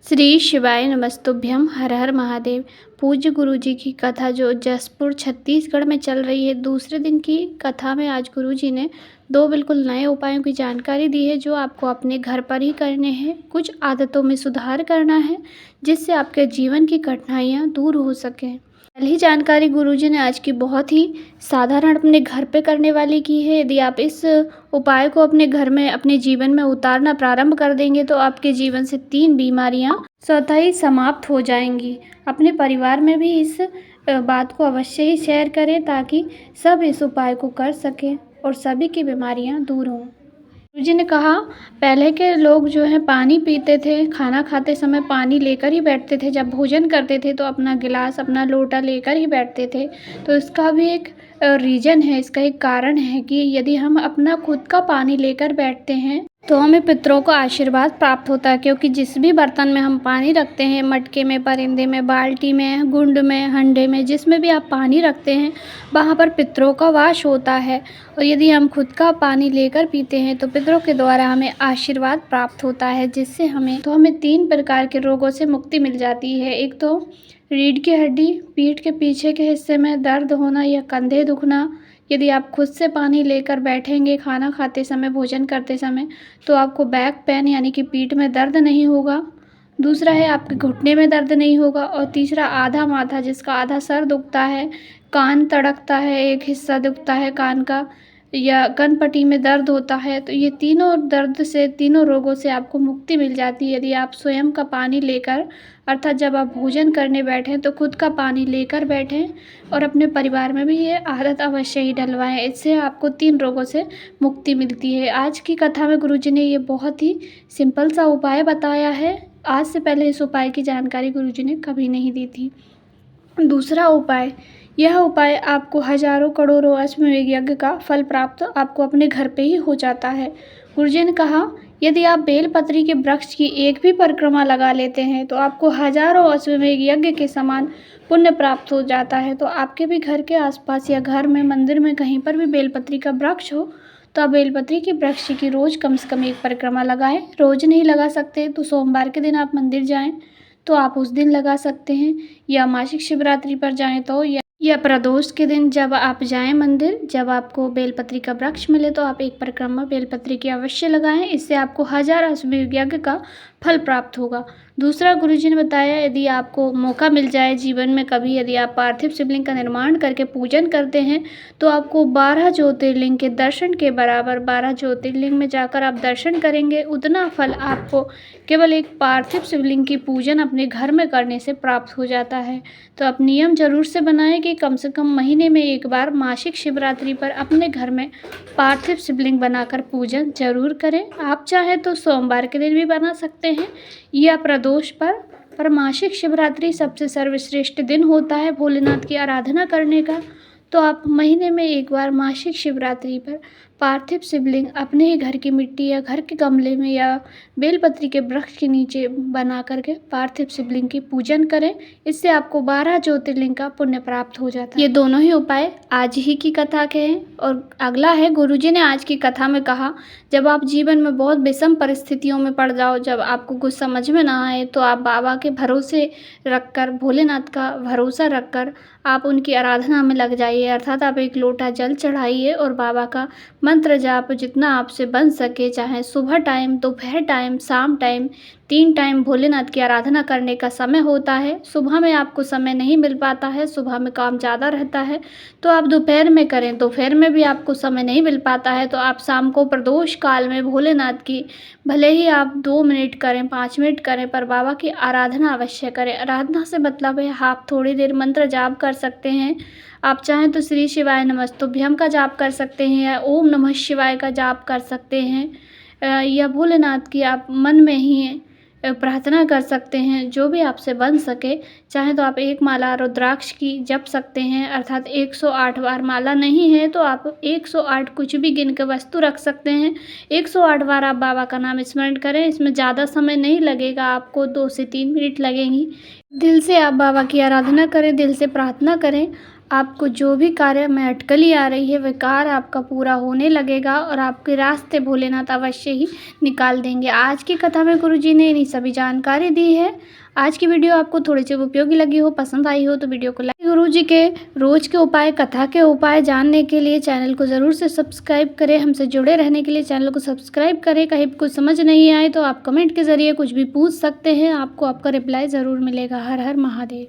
श्री शिवाय नमस्तुभ्यम। हर हर महादेव। पूज्य गुरु जी की कथा जो जसपुर छत्तीसगढ़ में चल रही है, दूसरे दिन की कथा में आज गुरु जी ने दो बिल्कुल नए उपायों की जानकारी दी है जो आपको अपने घर पर ही करने हैं। कुछ आदतों में सुधार करना है जिससे आपके जीवन की कठिनाइयाँ दूर हो सकें। पहली जानकारी गुरुजी ने आज की बहुत ही साधारण अपने घर पे करने वाली की है। यदि आप इस उपाय को अपने घर में अपने जीवन में उतारना प्रारंभ कर देंगे तो आपके जीवन से 3 बीमारियां स्वतः ही समाप्त हो जाएंगी। अपने परिवार में भी इस बात को अवश्य ही शेयर करें ताकि सब इस उपाय को कर सकें और सभी की बीमारियां दूर हों। गुरुजी ने कहा, पहले के लोग जो है पानी पीते थे, खाना खाते समय पानी लेकर ही बैठते थे। जब भोजन करते थे तो अपना गिलास अपना लोटा लेकर ही बैठते थे। तो इसका भी एक रीज़न है, इसका एक कारण है कि यदि हम अपना खुद का पानी लेकर बैठते हैं तो हमें पितरों का आशीर्वाद प्राप्त होता है, क्योंकि जिस भी बर्तन में हम पानी रखते हैं, मटके में, परिंदे में, बाल्टी में, गुंड में, हंडे में, जिसमें भी आप पानी रखते हैं वहाँ पर पितरों का वास होता है। और यदि हम खुद का पानी लेकर पीते हैं तो पितरों के द्वारा हमें आशीर्वाद प्राप्त होता है, जिससे हमें 3 प्रकार के रोगों से मुक्ति मिल जाती है। एक तो रीढ़ की हड्डी, पीठ के पीछे के हिस्से में दर्द होना या कंधे दुखना। यदि आप खुद से पानी लेकर बैठेंगे खाना खाते समय, भोजन करते समय, तो आपको बैक पेन यानी कि पीठ में दर्द नहीं होगा। दूसरा है आपके घुटने में दर्द नहीं होगा। और तीसरा आधा माथा, जिसका आधा सर दुखता है, कान तड़कता है, एक हिस्सा दुखता है कान का, या कनपट्टी में दर्द होता है, तो ये तीनों दर्द से, तीनों रोगों से आपको मुक्ति मिल जाती है यदि आप स्वयं का पानी लेकर, अर्थात जब आप भोजन करने बैठें तो खुद का पानी लेकर बैठें और अपने परिवार में भी ये आदत अवश्य ही डलवाएं। इससे आपको 3 रोगों से मुक्ति मिलती है। आज की कथा में गुरुजी ने ये बहुत ही सिंपल सा उपाय बताया है। आज से पहले इस उपाय की जानकारी गुरुजी ने कभी नहीं दी थी। दूसरा उपाय, यह उपाय आपको हजारों करोड़ों अश्वमेध यज्ञ का फल प्राप्त आपको अपने घर पे ही हो जाता है। गुरुजी ने कहा, यदि आप बेलपत्री के वृक्ष की एक भी परिक्रमा लगा लेते हैं तो आपको हजारों अश्वमेध यज्ञ के समान पुण्य प्राप्त हो जाता है। तो आपके भी घर के आसपास या घर में, मंदिर में, कहीं पर भी बेलपत्री का वृक्ष हो तो आप बेलपत्री के वृक्ष की रोज़ कम से कम 1 परिक्रमा लगाएं। रोज़ नहीं लगा सकते तो सोमवार के दिन आप मंदिर जाएं तो आप उस दिन लगा सकते हैं, या मासिक शिवरात्रि पर जाएं तो, या प्रदोष के दिन जब आप जाएं मंदिर, जब आपको बेलपत्री का वृक्ष मिले तो आप 1 परिक्रमा बेलपत्री की अवश्य लगाएं। इससे आपको 1000 अश्वमेध यज्ञ का फल प्राप्त होगा। दूसरा गुरुजी ने बताया, यदि आपको मौका मिल जाए जीवन में कभी, यदि आप पार्थिव शिवलिंग का निर्माण करके पूजन करते हैं तो आपको 12 ज्योतिर्लिंग के दर्शन के बराबर, 12 ज्योतिर्लिंग में जाकर आप दर्शन करेंगे, उतना फल आपको केवल एक पार्थिव शिवलिंग की पूजन अपने घर में करने से प्राप्त हो जाता है। तो आप नियम जरूर से बनाएं कि कम से कम महीने में 1 बार मासिक शिवरात्रि पर अपने घर में पार्थिव शिवलिंग बनाकर पूजन जरूर करें। आप चाहें तो सोमवार के दिन भी बना सकते हैं या प्रदोष पर मासिक शिवरात्रि सबसे सर्वश्रेष्ठ दिन होता है भोलेनाथ की आराधना करने का। तो आप महीने में 1 बार मासिक शिवरात्रि पर पार्थिव शिवलिंग अपने ही घर की मिट्टी या घर के गमले में या बेलपत्री के वृक्ष के नीचे बना करके पार्थिव शिवलिंग की पूजन करें। इससे आपको 12 ज्योतिर्लिंग का पुण्य प्राप्त हो जाता है। ये दोनों ही उपाय आज ही की कथा के हैं। और अगला है, गुरुजी ने आज की कथा में कहा, जब आप जीवन में बहुत विषम परिस्थितियों में पड़ जाओ, जब आपको कुछ समझ में ना आए, तो आप बाबा के भरोसे रखकर, भोलेनाथ का भरोसा रखकर आप उनकी आराधना में लग जाइए। अर्थात आप 1 लोटा जल चढ़ाइए और बाबा का मंत्र जाप जितना आपसे बन सके, चाहे सुबह टाइम, दोपहर टाइम, शाम टाइम, 3 टाइम भोलेनाथ की आराधना करने का समय होता है। सुबह में आपको समय नहीं मिल पाता है, सुबह में काम ज़्यादा रहता है तो आप दोपहर में करें। दोपहर में भी आपको समय नहीं मिल पाता है तो आप शाम को प्रदोष काल में भोलेनाथ की, भले ही आप 2 मिनट करें, 5 मिनट करें, पर बाबा की आराधना अवश्य करें। आराधना से मतलब है आप थोड़ी देर मंत्र जाप कर सकते हैं। आप चाहें तो श्री शिवाय नमस्तुभ्यम का जाप कर सकते हैं, या ओम नमः शिवाय का जाप कर सकते हैं, या भोलेनाथ की आप मन में ही प्रार्थना कर सकते हैं, जो भी आपसे बन सके। चाहे तो आप 1 माला रुद्राक्ष की जप सकते हैं, अर्थात 108 बार। माला नहीं है तो आप 108 कुछ भी गिन के वस्तु रख सकते हैं। 108 बार आप बाबा का नाम स्मरण करें। इसमें ज़्यादा समय नहीं लगेगा, आपको 2 से 3 मिनट लगेंगी। दिल से आप बाबा की आराधना करें, दिल से प्रार्थना करें। आपको जो भी कार्य में अटकली आ रही है वह कार्य आपका पूरा होने लगेगा और आपके रास्ते भोलेनाथ अवश्य ही निकाल देंगे। आज की कथा में गुरुजी ने इन्हीं सभी जानकारी दी है। आज की वीडियो आपको थोड़ी सी उपयोगी लगी हो, पसंद आई हो तो वीडियो को लाइक। गुरुजी के रोज के उपाय, कथा के उपाय जानने के लिए चैनल को ज़रूर से सब्सक्राइब करें। हमसे जुड़े रहने के लिए चैनल को सब्सक्राइब करें। कहीं कुछ समझ नहीं आए तो आप कमेंट के ज़रिए कुछ भी पूछ सकते हैं, आपको आपका रिप्लाई ज़रूर मिलेगा। हर हर महादेव।